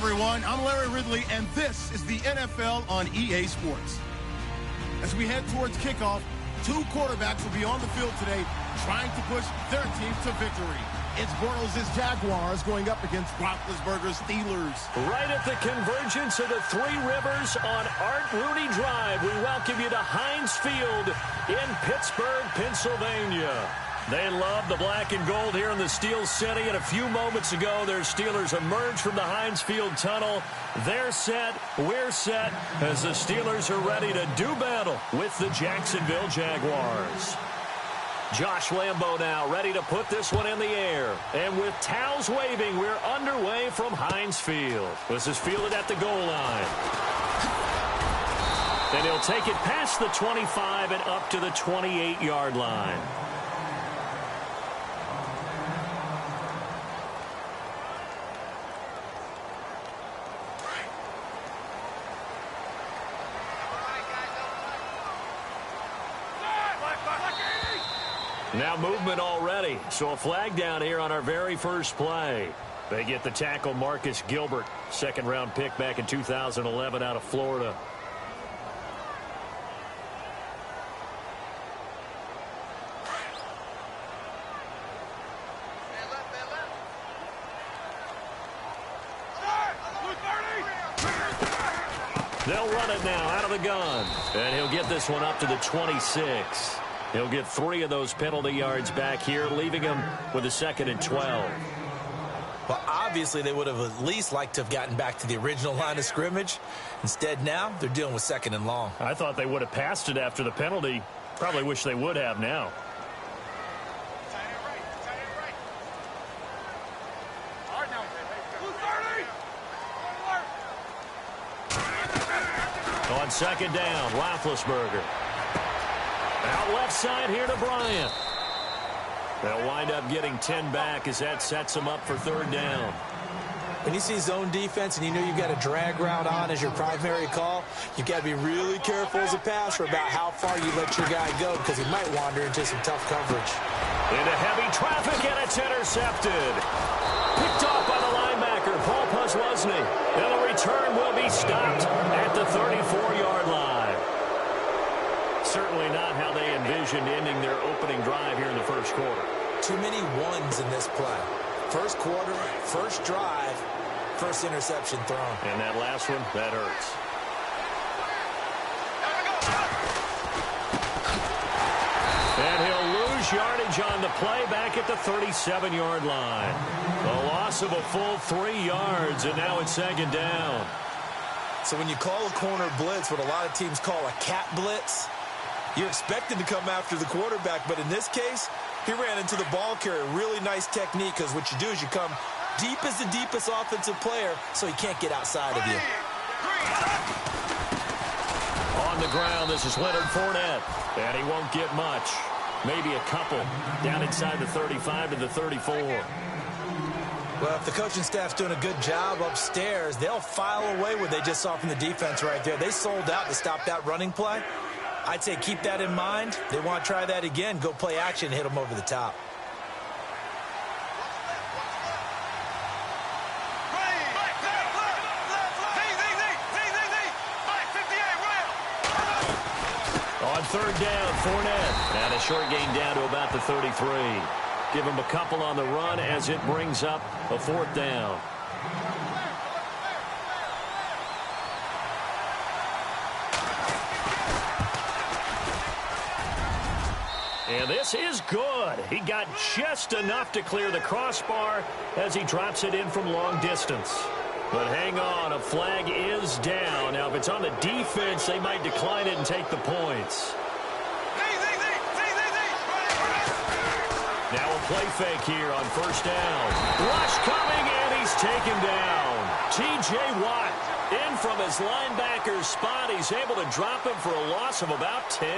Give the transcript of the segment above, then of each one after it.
everyone. I'm Larry Ridley, and this is the NFL on EA Sports. As we head towards kickoff, two quarterbacks will be on the field today trying to push their team to victory. It's Bortles' Jaguars going up against Roethlisberger's Steelers. Right at the convergence of the Three Rivers on Art Rooney Drive, we welcome you to Heinz Field in Pittsburgh, Pennsylvania. They love the black and gold here in the Steel City, and a few moments ago, their Steelers emerged from the Heinz Field tunnel. They're set, we're set, as the Steelers are ready to do battle with the Jacksonville Jaguars. Josh Lambo now ready to put this one in the air. And with towels waving, we're underway from Heinz Field. This is fielded at the goal line. And he'll take it past the 25 and up to the 28-yard line. Now movement already, so a flag down here on our very first play. They get the tackle, Marcus Gilbert, second-round pick back in 2011 out of Florida. They'll run it now out of the gun, and he'll get this one up to the 26. He'll get 3 of those penalty yards back here, leaving him with a 2nd and 12. Well, obviously, they would have at least liked to have gotten back to the original line of scrimmage. Instead, now they're dealing with 2nd and long. I thought they would have passed it after the penalty. Probably wish they would have now. On 2nd down, Roethlisberger. Out left side here to Bryant. They'll wind up getting 10 back as that sets them up for 3rd down. When you see zone defense and you know you've got a drag route on as your primary call, you've got to be really careful as a passer about how far you let your guy go because he might wander into some tough coverage. Into heavy traffic, and it's intercepted. Picked off by the linebacker, Paul Posluszny. And the return will be stopped at the 34-yard line. Certainly not how they envisioned ending their opening drive here in the first quarter. Too many ones in this play. First quarter, first drive, first interception thrown. And that last one, that hurts. And he'll lose yardage on the play back at the 37-yard line. A loss of a full 3 yards, and now it's 2nd down. So when you call a corner blitz, what a lot of teams call a cat blitz, you're expected to come after the quarterback, but in this case, he ran into the ball carrier. Really nice technique, because what you do is you come deep as the deepest offensive player, so he can't get outside of you. On the ground, this is Leonard Fournette, and he won't get much. Maybe a couple down inside the 35 to the 34. Well, if the coaching staff's doing a good job upstairs, they'll file away what they just saw from the defense right there. They sold out to stop that running play. I'd say keep that in mind. They want to try that again. Go play action and hit them over the top. On 3rd down, Fournette. And a short gain down to about the 33. Give him a couple on the run as it brings up a 4th down. And this is good. He got just enough to clear the crossbar as he drops it in from long distance. But hang on, a flag is down. Now, if it's on the defense, they might decline it and take the points. Now a play fake here on 1st down. Rush coming, and he's taken down. T.J. Watt in from his linebacker's spot. He's able to drop him for a loss of about 10.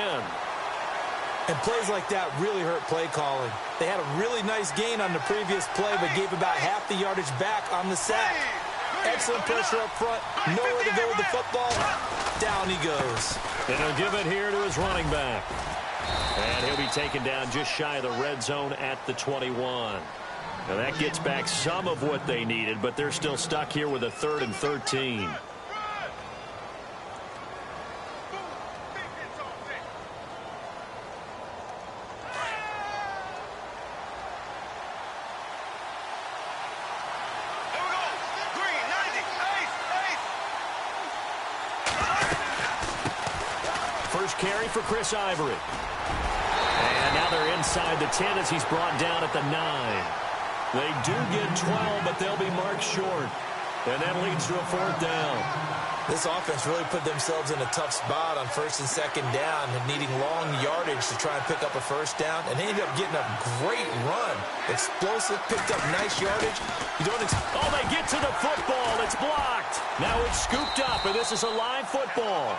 And plays like that really hurt play calling. They had a really nice gain on the previous play, but gave about half the yardage back on the sack. Excellent pressure up front. Nowhere to go with the football. Down he goes. And he'll give it here to his running back. And he'll be taken down just shy of the red zone at the 21. Now that gets back some of what they needed, but they're still stuck here with a 3rd and 13. First carry for Chris Ivory. And now they're inside the 10 as he's brought down at the 9. They do get 12, but they'll be marked short. And that leads to a 4th down. This offense really put themselves in a tough spot on 1st and 2nd down and needing long yardage to try and pick up a 1st down. And they ended up getting a great run. Explosive, picked up nice yardage. You don't oh, they get to the football. It's blocked. Now it's scooped up, and this is a live football.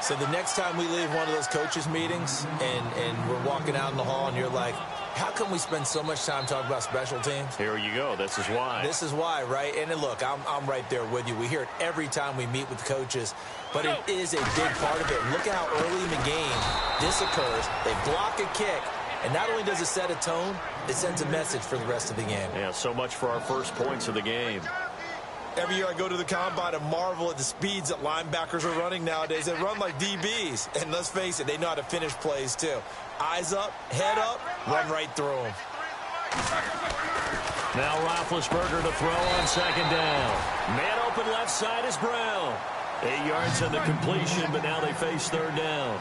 So the next time we leave one of those coaches' meetings and we're walking out in the hall and you're like, how come we spend so much time talking about special teams? Here you go. This is why. This is why, right? And look, I'm right there with you. We hear it every time we meet with coaches, but it is a big part of it. Look at how early in the game this occurs. They block a kick, and not only does it set a tone, it sends a message for the rest of the game. Yeah, so much for our first points of the game. Every year I go to the combine and marvel at the speeds that linebackers are running nowadays. They run like DBs. And let's face it, they know how to finish plays too. Eyes up, head up, run right through them. Now Roethlisberger to throw on 2nd down. Man open left side is Brown. 8 yards on the completion, but now they face 3rd down.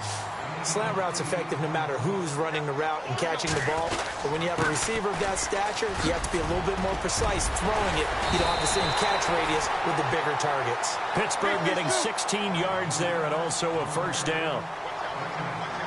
Slant route's effective no matter who's running the route and catching the ball. But when you have a receiver of that stature, you have to be a little bit more precise throwing it. You don't have the same catch radius with the bigger targets. Pittsburgh getting 16 yards there and also a 1st down.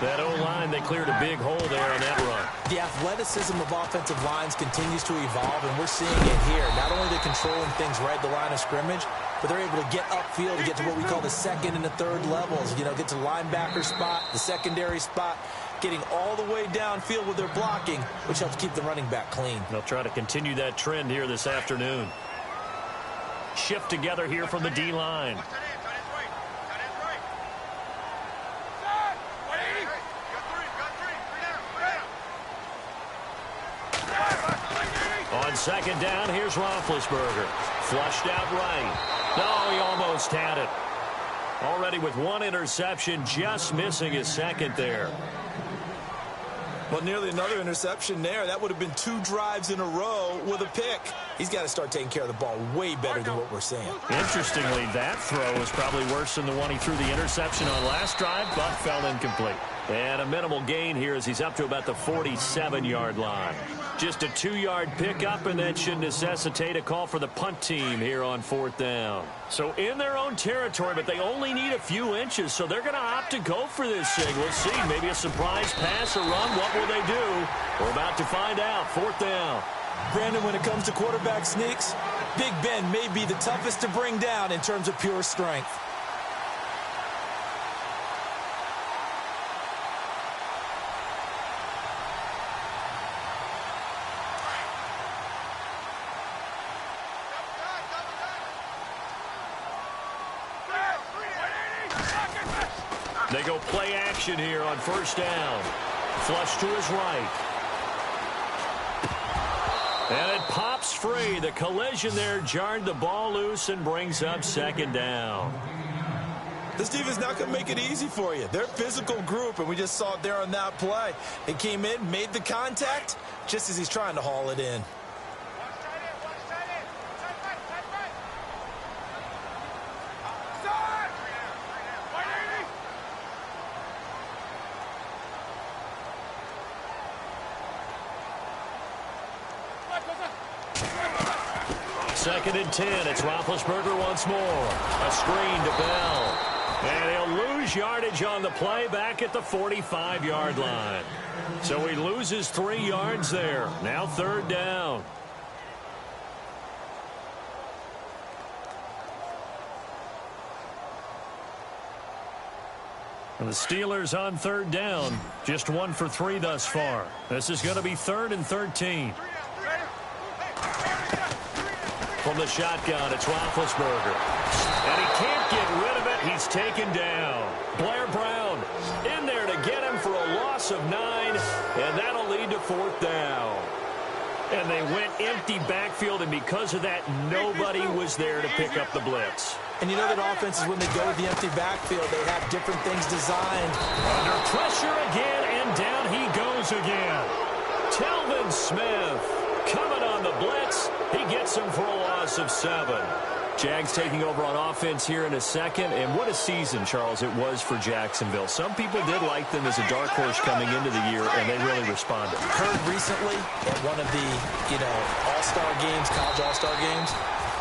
That O-line, they cleared a big hole there on that run. The athleticism of offensive lines continues to evolve, and we're seeing it here. Not only are they controlling things right at the line of scrimmage, but they're able to get upfield to get to what we call the 2nd and the 3rd levels. You know, get to the linebacker spot, the secondary spot, getting all the way downfield with their blocking, which helps keep the running back clean. They'll try to continue that trend here this afternoon. Shift together here from the D-line. On 2nd down, here's Roethlisberger. Flushed out right. No, he almost had it. Already with 1 interception, just missing his 2nd there. Well, nearly another interception there. That would have been 2 drives in a row with a pick. He's got to start taking care of the ball way better than what we're seeing. Interestingly, that throw was probably worse than the one he threw the interception on last drive, but fell incomplete. And a minimal gain here as he's up to about the 47-yard line. Just a 2-yard pickup, and that should necessitate a call for the punt team here on 4th down. So in their own territory, but they only need a few inches, so they're going to opt to go for this thing. We'll see. Maybe a surprise pass or run. What will they do? We're about to find out. 4th down. Brandon, when it comes to quarterback sneaks, Big Ben may be the toughest to bring down in terms of pure strength. They go play action here on 1st down. Flush to his right. And it pops free. The collision there jarred the ball loose and brings up 2nd down. This defense not going to make it easy for you. They're a physical group, and we just saw it there on that play. They came in, made the contact, just as he's trying to haul it in. Second and 10. It's Roethlisberger once more. A screen to Bell. And he'll lose yardage on the play back at the 45-yard line. So he loses 3 yards there. Now 3rd down. And the Steelers on 3rd down. Just 1 for 3 thus far. This is going to be 3rd and 13. From the shotgun, it's Roethlisberger. And he can't get rid of it. He's taken down. Blair Brown in there to get him for a loss of 9. And that'll lead to 4th down. And they went empty backfield, and because of that, nobody was there to pick up the blitz. And you know that offenses, when they go with the empty backfield, they have different things designed. Under pressure again, and down he goes again. Telvin Smith coming on the blitz. He gets him for a loss of 7. Jags taking over on offense here in a second. And what a season, Charles, it was for Jacksonville. Some people did like them as a dark horse coming into the year, and they really responded. Heard recently at one of the, all-star games, college all-star games,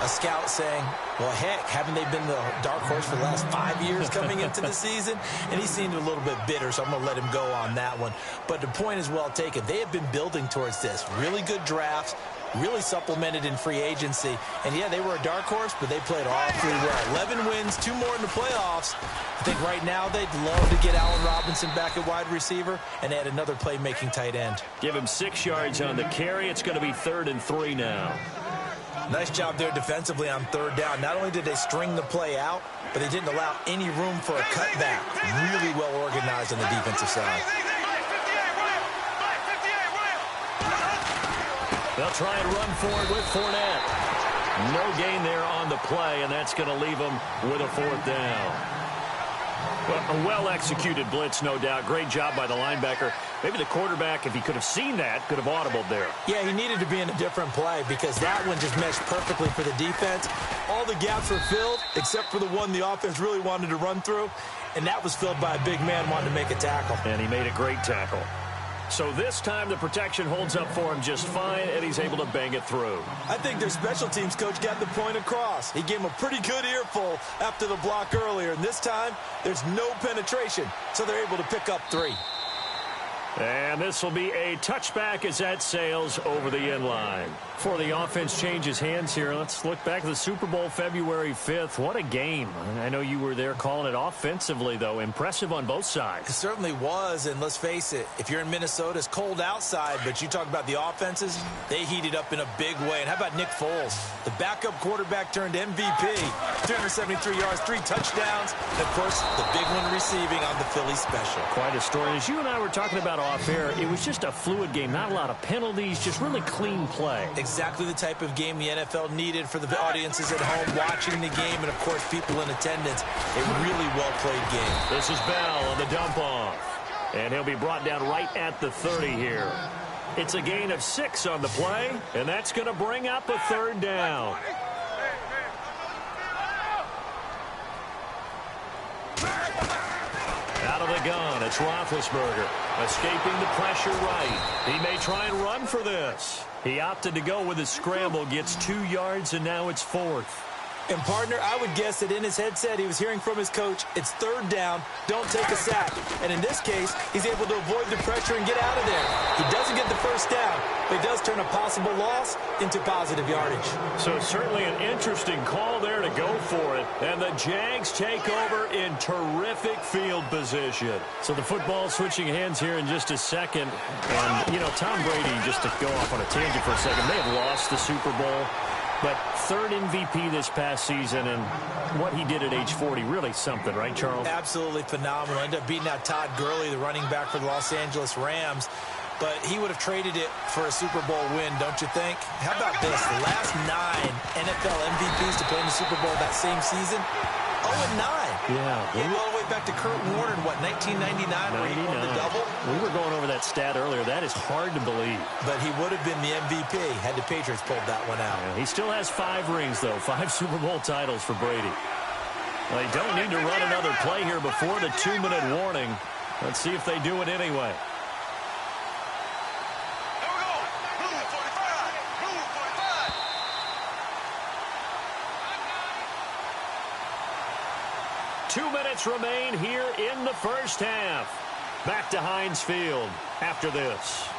a scout saying, well, heck, haven't they been the dark horse for the last 5 years coming into the season? And he seemed a little bit bitter, so I'm going to let him go on that one. But the point is well taken. They have been building towards this. Really good drafts, really supplemented in free agency. And, yeah, they were a dark horse, but they played awfully well. 11 wins, 2 more in the playoffs. I think right now they'd love to get Allen Robinson back at wide receiver and add another playmaking tight end. Give him 6 yards on the carry. It's going to be 3rd and 3 now. Nice job there defensively on 3rd down. Not only did they string the play out, but they didn't allow any room for a cutback. Really well organized on the defensive side. They'll try and run forward with Fournette. No gain there on the play, and that's going to leave them with a 4th down. Well, a well-executed blitz, no doubt. Great job by the linebacker. Maybe the quarterback, if he could have seen that, could have audibled there. Yeah, he needed to be in a different play because that one just meshed perfectly for the defense. All the gaps were filled except for the one the offense really wanted to run through, and that was filled by a big man wanting to make a tackle. And he made a great tackle. So this time the protection holds up for him just fine, and he's able to bang it through. I think their special teams coach got the point across. He gave him a pretty good earful after the block earlier, and this time there's no penetration, so they're able to pick up 3. And this will be a touchback as that sails over the end line. Before the offense changes hands here, let's look back at the Super Bowl February 5th. What a game. I know you were there calling it offensively, though. Impressive on both sides. It certainly was, and let's face it, if you're in Minnesota, it's cold outside, but you talk about the offenses, they heated up in a big way. And how about Nick Foles? The backup quarterback turned MVP. 373 yards, 3 touchdowns, and, of course, the big one receiving on the Philly special. Quite a story. As you and I were talking about off air, it was just a fluid game, not a lot of penalties, just really clean play. Exactly the type of game the NFL needed for the audiences at home watching the game and, of course, people in attendance. A really well-played game. This is Bell on the dump-off, and he'll be brought down right at the 30 here. It's a gain of 6 on the play, and that's going to bring up a 3rd down. Out of the gun, it's Roethlisberger. Escaping the pressure right. He may try and run for this. He opted to go with a scramble, gets 2 yards, and now it's 4th. And, partner, I would guess that in his headset he was hearing from his coach, it's 3rd down, don't take a sack. And in this case, he's able to avoid the pressure and get out of there. He doesn't get the 1st down, but he does turn a possible loss into positive yardage. So certainly an interesting call there to go for it. And the Jags take over in terrific field position. So the football switching hands here in just a second. And, Tom Brady, just to go off on a tangent for a second, they have lost the Super Bowl. But 3rd MVP this past season, and what he did at age 40, really something, right, Charles? Absolutely phenomenal. Ended up beating out Todd Gurley, the running back for the Los Angeles Rams. But he would have traded it for a Super Bowl win, don't you think? How about this? The last 9 NFL MVPs to play in the Super Bowl that same season, 0-9. Yeah. He all the way back to Kurt Warner in, 1999, where he won the double? We were going over that stat earlier. That is hard to believe. But he would have been the MVP had the Patriots pulled that one out. Yeah, he still has 5 rings, though. 5 Super Bowl titles for Brady. Well, they don't need to run another play here before the 2-minute warning. Let's see if they do it anyway. 2 minutes remain here in the first half. Back to Heinz Field after this.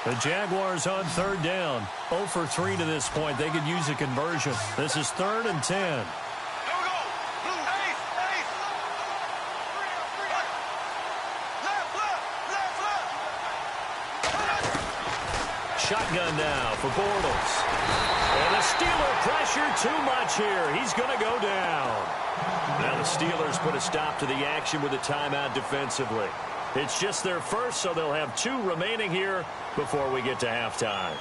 The Jaguars on 3rd down. 0 for 3 to this point. They could use a conversion. This is 3rd and 10. Shotgun now for Bortles. And the Steeler pressure too much here. He's going to go down. Now the Steelers put a stop to the action with a timeout defensively. It's just their first, so they'll have 2 remaining here before we get to halftime.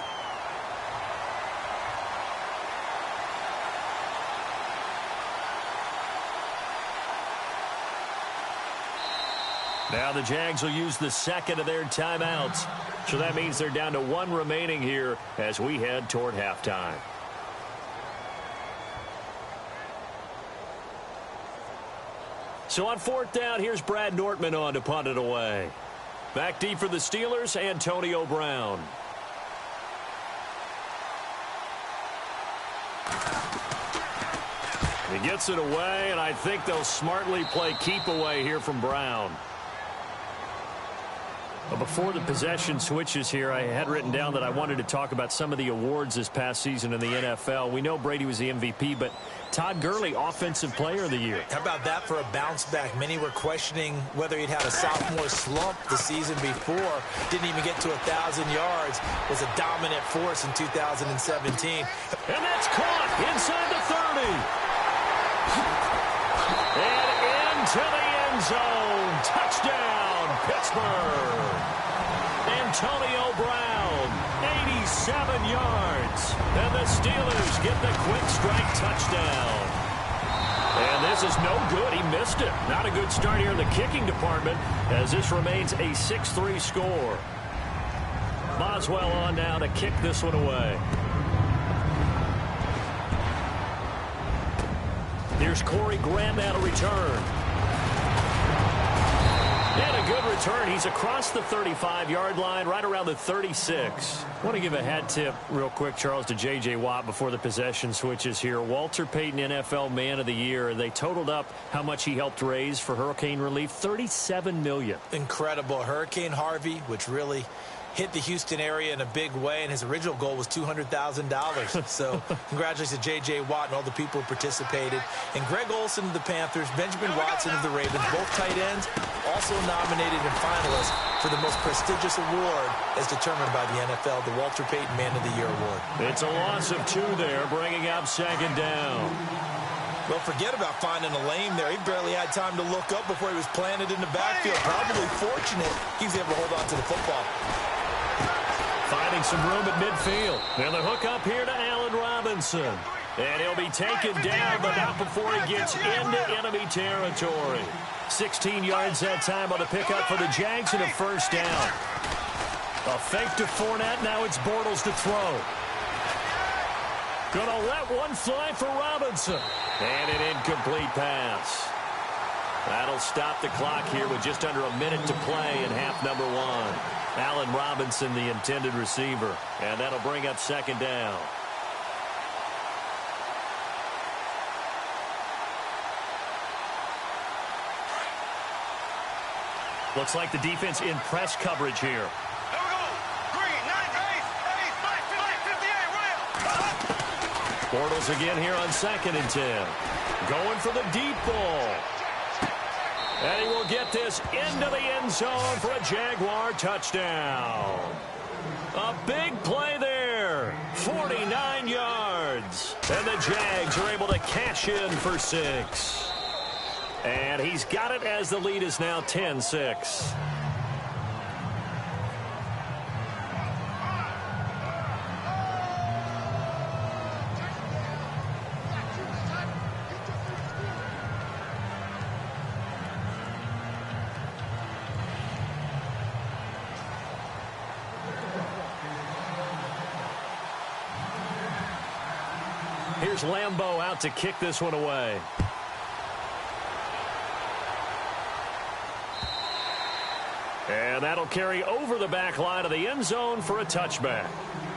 Now the Jags will use the second of their timeouts. So that means they're down to 1 remaining here as we head toward halftime. So on 4th down, here's Brad Nortman on to punt it away. Back deep for the Steelers, Antonio Brown. He gets it away, and I think they'll smartly play keep away here from Brown. But before the possession switches here, I had written down that I wanted to talk about some of the awards this past season in the NFL. We know Brady was the MVP, but Todd Gurley, Offensive Player of the Year. How about that for a bounce back? Many were questioning whether he'd had a sophomore slump the season before. Didn't even get to 1,000 yards. Was a dominant force in 2017. And that's caught inside the 30. And into the end zone. Touchdown, Pittsburgh. Antonio Brown, 87 yards. And the Steelers get the quick strike touchdown. And this is no good. He missed it. Not a good start here in the kicking department as this remains a 6-3 score. Boswell on now to kick this one away. Here's Corey Graham now to return. And a good return. He's across the 35-yard line, right around the 36. I want to give a hat tip real quick, Charles, to J.J. Watt before the possession switches here. Walter Payton, NFL Man of the Year. They totaled up how much he helped raise for hurricane relief, $37 million. Incredible. Hurricane Harvey, which really hit the Houston area in a big way, and his original goal was $200,000. So congratulations to J.J. Watt and all the people who participated. And Greg Olsen of the Panthers, Benjamin Watson of the Ravens, both tight ends, also nominated and finalists for the most prestigious award as determined by the NFL, the Walter Payton Man of the Year Award. It's a loss of 2 there, bringing up 2nd down. Well, forget about finding a lane there. He barely had time to look up before he was planted in the backfield. Probably fortunate he was able to hold on to the football. Finding some room at midfield. And the hook up here to Allen Robinson. And he'll be taken down, but not before he gets into enemy territory. 16 yards that time on the pickup for the Jags and a 1st down. A fake to Fournette. Now it's Bortles to throw. Gonna let one fly for Robinson. And an incomplete pass. That'll stop the clock here with just under a minute to play in half number 1. Allen Robinson, the intended receiver. And that'll bring up 2nd down. Looks like the defense in press coverage here. Bortles again here on 2nd and 10. Going for the deep ball. And he will get this into the end zone for a Jaguar touchdown. A big play there. 49 yards. And the Jags are able to cash in for 6. And he's got it as the lead is now 10-6. Here's Lambeau out to kick this one away. And that'll carry over the back line of the end zone for a touchback.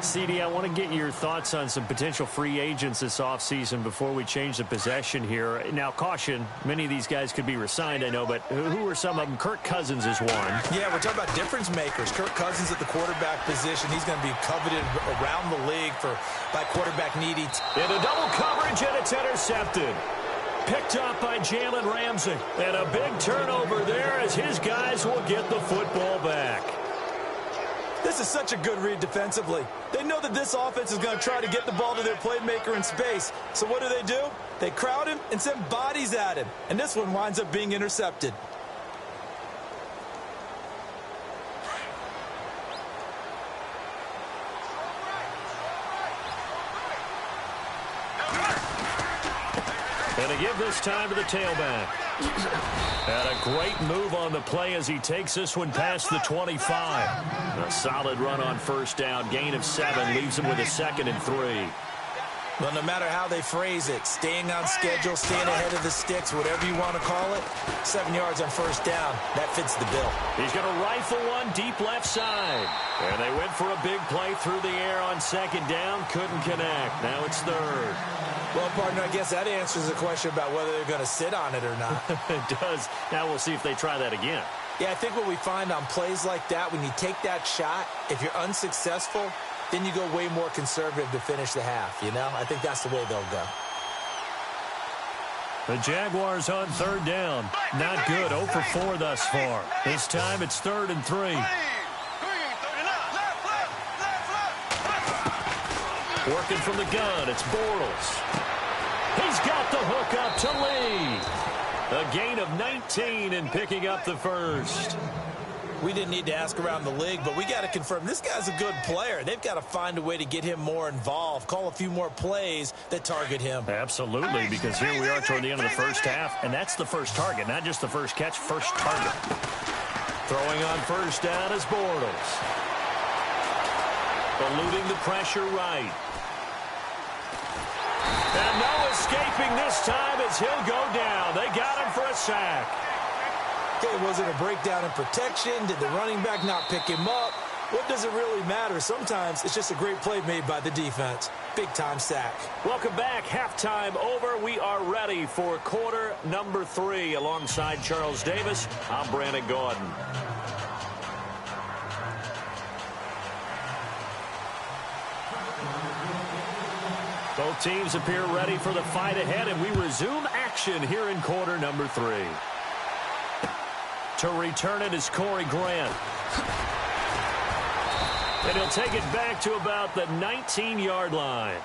CD, I want to get your thoughts on some potential free agents this offseason before we change the possession here. Now, caution, many of these guys could be re-signed, I know, but who are some of them? Kirk Cousins is one. Yeah, we're talking about difference makers. Kirk Cousins at the quarterback position. He's going to be coveted around the league by quarterback needy. Into double coverage, and it's intercepted. Picked up by Jalen Ramsey. And a big turnover there as his guys will get the football back. This is such a good read defensively. They know that this offense is going to try to get the ball to their playmaker in space. So what do? They crowd him and send bodies at him. And this one winds up being intercepted. And to give this time to the tailback. And a great move on the play as he takes this one past the 25. A solid run on first down. Gain of 7 leaves him with a 2nd and 3. Well, no matter how they phrase it, staying on schedule, staying ahead of the sticks, whatever you want to call it, 7 yards on first down, that fits the bill. He's going to rifle one deep left side. And they went for a big play through the air on 2nd down. Couldn't connect. Now it's 3rd. Well, partner, I guess that answers the question about whether they're going to sit on it or not. It does. Now we'll see if they try that again. Yeah, I think what we find on plays like that, when you take that shot, if you're unsuccessful, then you go way more conservative to finish the half, you know? I think that's the way they'll go. The Jaguars on 3rd down. Not good. 0 for 4 thus far. This time it's 3rd and 3. Working from the gun, it's Bortles. He's got the hook up to Lee. A gain of 19 and picking up the 1st. We didn't need to ask around the league, but we got to confirm this guy's a good player. They've got to find a way to get him more involved, call a few more plays that target him. Absolutely, because here we are toward the end of the first half, and that's the first target, not just the first catch, first target. Throwing on first down is Bortles. Eluding the pressure right. And no escaping this time as he'll go down. They got him for a sack. Okay, was it a breakdown in protection? Did the running back not pick him up? What does it really matter? Sometimes it's just a great play made by the defense. Big-time sack. Welcome back. Halftime over. We are ready for quarter number 3. Alongside Charles Davis, I'm Brandon Gordon. Both teams appear ready for the fight ahead, and we resume action here in quarter number 3. To return it is Corey Grant. And he'll take it back to about the 19-yard line.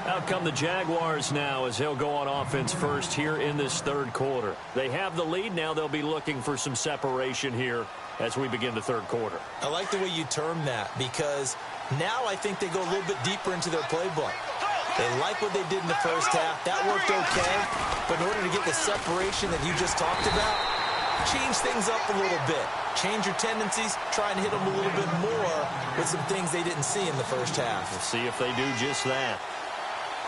Out come the Jaguars now as they'll go on offense first here in this 3rd quarter. They have the lead. Now they'll be looking for some separation here as we begin the 3rd quarter. I like the way you term that because now I think they go a little bit deeper into their playbook. They like what they did in the first half. That worked okay. But in order to get the separation that you just talked about, change things up a little bit. Change your tendencies. Try and hit them a little bit more with some things they didn't see in the first half. We'll see if they do just that.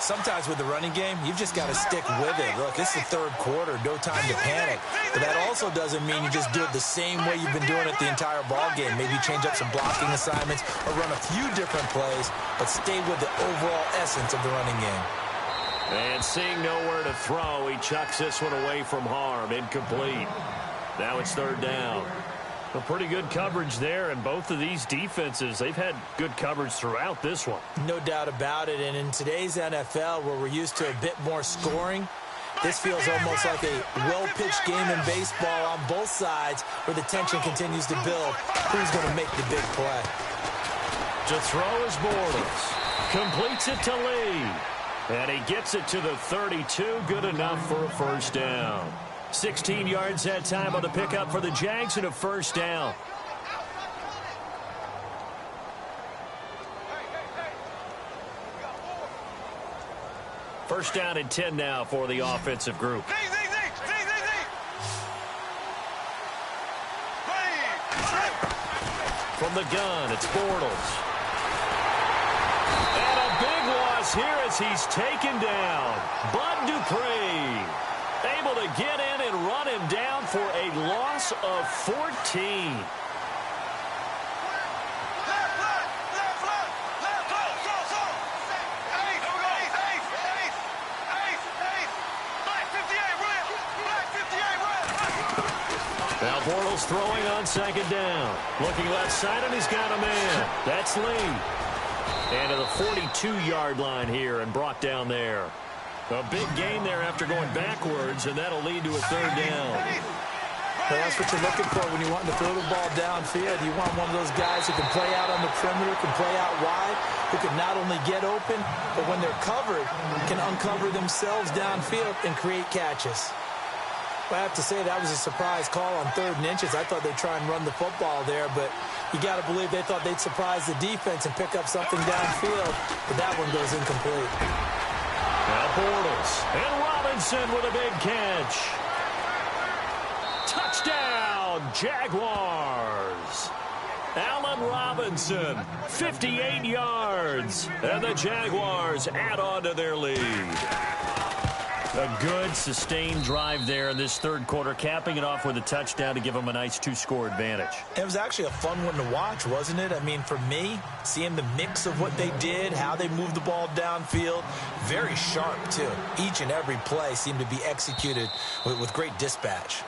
Sometimes with the running game, you've just got to stick with it. Look, it's the 3rd quarter. No time to panic. But that also doesn't mean you just do it the same way you've been doing it the entire ball game. Maybe change up some blocking assignments or run a few different plays, but stay with the overall essence of the running game. And seeing nowhere to throw, he chucks this one away from harm. Incomplete. Now it's 3rd down. A pretty good coverage there, and both of these defenses, they've had good coverage throughout this one. No doubt about it, and in today's NFL, where we're used to a bit more scoring, this feels almost like a well-pitched game in baseball on both sides where the tension continues to build. Who's going to make the big play? To throw is Bortles. Completes it to Lee. And he gets it to the 32. Good enough for a first down. 16 yards that time on the pickup for the Jags and a first down. First down and 10 now for the offensive group. From the gun, it's Bortles. And a big loss here as he's taken down. Bud Dupree able to get in and run him down for a loss of 14. Now Bortles throwing on 2nd down. Looking left side, and he's got a man. That's Lee. And to the 42-yard line here and brought down there. A big gain there after going backwards, and that'll lead to a 3rd down. Well, that's what you're looking for when you want to throw the ball downfield. You want one of those guys who can play out on the perimeter, can play out wide, who can not only get open, but when they're covered, can uncover themselves downfield and create catches. I have to say that was a surprise call on 3rd and inches. I thought they'd try and run the football there, but you got to believe they thought they'd surprise the defense and pick up something downfield, but that one goes incomplete. Well, Bortles. And Robinson with a big catch. Touchdown, Jaguars. Allen Robinson, 58 yards. And the Jaguars add on to their lead. A good, sustained drive there in this third quarter, capping it off with a touchdown to give them a nice 2-score advantage. It was actually a fun one to watch, wasn't it? I mean, for me, seeing the mix of what they did, how they moved the ball downfield, very sharp, too. Each and every play seemed to be executed with great dispatch.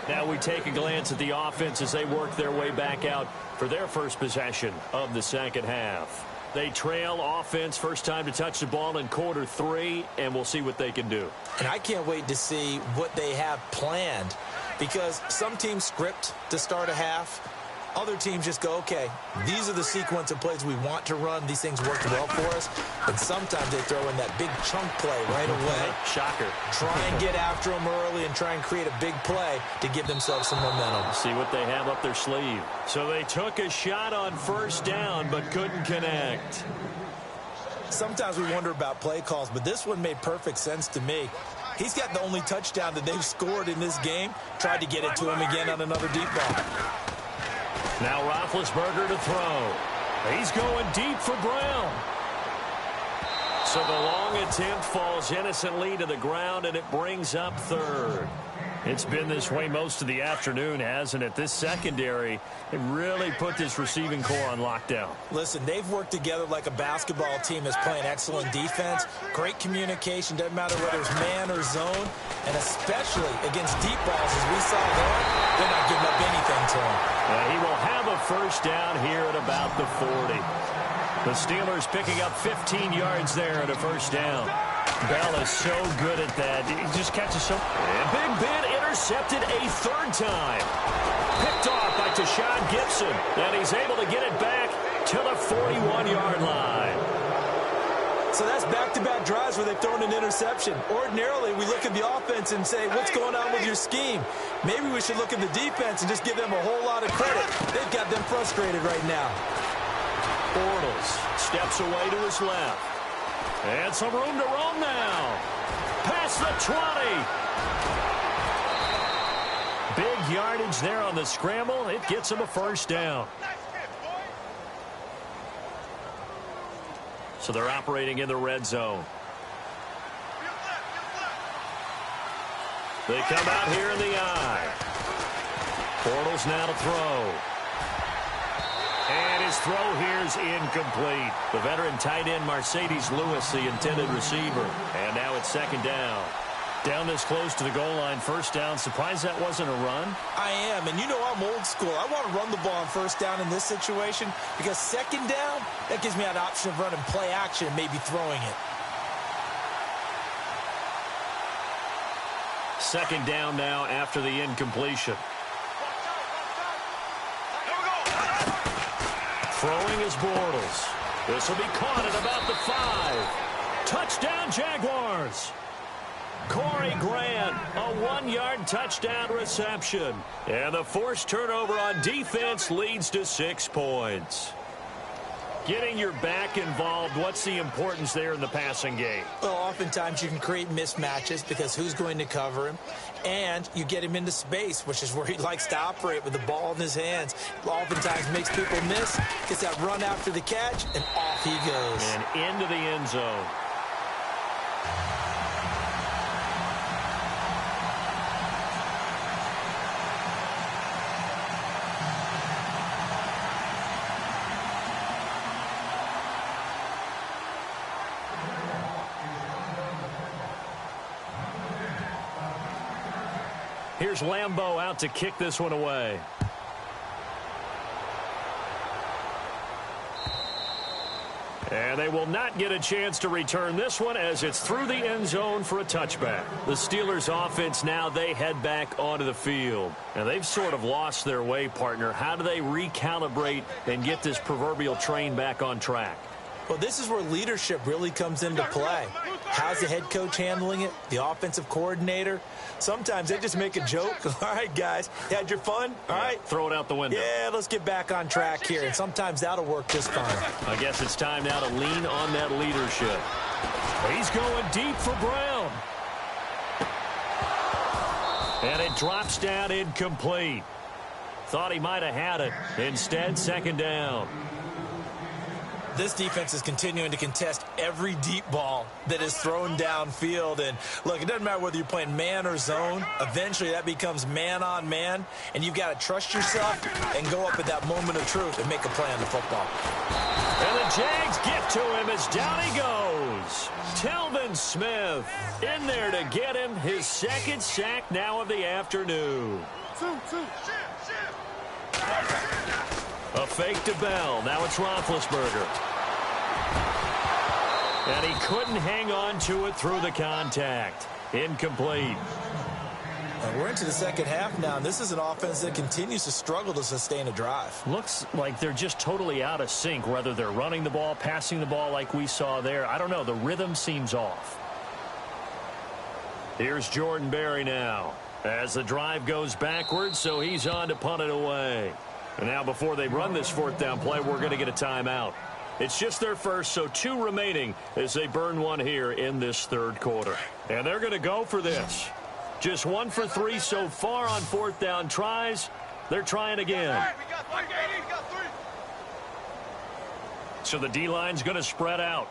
Now we take a glance at the offense as they work their way back out for their first possession of the second half. They trail offense, first time to touch the ball in quarter 3, and we'll see what they can do. And I can't wait to see what they have planned, because some teams script to start a half. Other teams just go, okay, these are the sequence of plays we want to run. These things worked well for us. And sometimes they throw in that big chunk play right away. Shocker. Try and get after them early and try and create a big play to give themselves some momentum. See what they have up their sleeve. So they took a shot on first down but couldn't connect. Sometimes we wonder about play calls, but this one made perfect sense to me. He's got the only touchdown that they've scored in this game. Tried to get it to him again on another deep ball. Now Roethlisberger to throw. He's going deep for Brown. So the long attempt falls innocently to the ground, and it brings up third. It's been this way most of the afternoon, hasn't it? This secondary, it really put this receiving core on lockdown. Listen, they've worked together like a basketball team that's playing excellent defense. Great communication, doesn't matter whether it's man or zone. And especially against deep balls, as we saw there, they're not giving up anything to him. He will have a first down here at about the 40. The Steelers picking up 15 yards there at a first down. Bell is so good at that. He just catches so... And Big Ben intercepted a third time. Picked off by Tashawn Gibson. And he's able to get it back to the 41-yard line. So that's back-to-back drives where they've thrown an interception. Ordinarily, we look at the offense and say, what's going on with your scheme? Maybe we should look at the defense and just give them a whole lot of credit. They've got them frustrated right now. Bortles steps away to his left. And some room to roam now. Past the 20. Big yardage there on the scramble. It gets him a first down. So they're operating in the red zone. They come out here in the eye. Bortles now to throw. And his throw here is incomplete. The veteran tight end Mercedes Lewis, the intended receiver. And now it's second down. Down this close to the goal line, first down. Surprised that wasn't a run? I am, and you know I'm old school. I want to run the ball on first down in this situation because second down, that gives me an option of running play action and maybe throwing it. Second down now after the incompletion. Throwing is Bortles. This will be caught at about the 5. Touchdown, Jaguars. Corey Grant, a 1-yard touchdown reception. And the forced turnover on defense leads to 6 points. Getting your back involved, what's the importance there in the passing game? Well, oftentimes you can create mismatches because who's going to cover him? And you get him into space, which is where he likes to operate with the ball in his hands. Oftentimes makes people miss, gets that run after the catch, and off he goes. And into the end zone. Here's Lambeau out to kick this one away. And they will not get a chance to return this one as it's through the end zone for a touchback. The Steelers offense now, they head back onto the field. And they've sort of lost their way, partner. How do they recalibrate and get this proverbial train back on track? Well, this is where leadership really comes into play. How's the head coach handling it? The offensive coordinator? Sometimes they just make a joke. All right, guys, you had your fun? All right. Throw it out the window. Yeah, let's get back on track here, and sometimes that'll work just fine. I guess it's time now to lean on that leadership. He's going deep for Brown. And it drops down incomplete. Thought he might have had it. Instead, second down. This defense is continuing to contest every deep ball that is thrown downfield. And, look, it doesn't matter whether you're playing man or zone. Eventually, that becomes man-on-man. And you've got to trust yourself and go up at that moment of truth and make a play on the football. And the Jags get to him as down he goes. Telvin Smith in there to get him his second sack now of the afternoon. A fake to Bell. Now it's Roethlisberger. And he couldn't hang on to it through the contact. Incomplete. And we're into the second half now, and this is an offense that continues to struggle to sustain a drive. Looks like they're just totally out of sync, whether they're running the ball, passing the ball like we saw there. I don't know. The rhythm seems off. Here's Jordan Berry now as the drive goes backwards, so he's on to punt it away. And now before they run this fourth down play, we're going to get a timeout. It's just their first, so 2 remaining as they burn one here in this third quarter. And they're going to go for this. Just 1 for 3 so far on fourth down tries. They're trying again. So the D-line's going to spread out.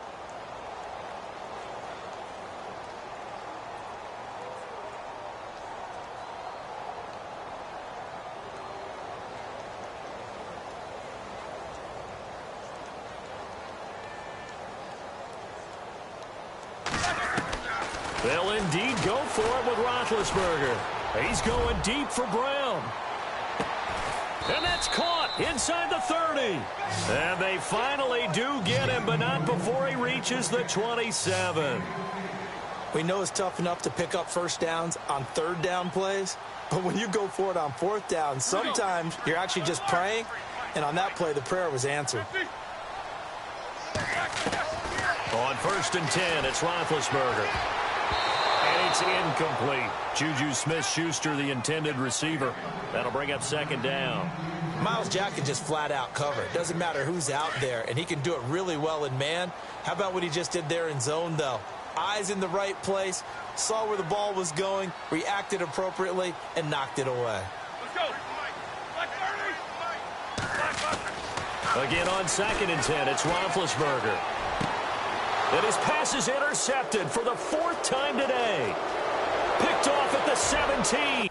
They'll indeed go for it with Roethlisberger. He's going deep for Brown. And that's caught inside the 30. And they finally do get him, but not before he reaches the 27. We know it's tough enough to pick up first downs on third down plays, but when you go for it on fourth down, sometimes you're actually just praying, and on that play, the prayer was answered. On 1st and 10, it's Roethlisberger. And it's incomplete. Juju Smith-Schuster, the intended receiver. That'll bring up second down. Myles Jack can just flat out cover. It doesn't matter who's out there, and he can do it really well in man. How about what he just did there in zone, though? Eyes in the right place, saw where the ball was going, reacted appropriately, and knocked it away. Again on 2nd and 10, it's Roethlisberger. And his pass is intercepted for the 4th time today. Picked off at the 17.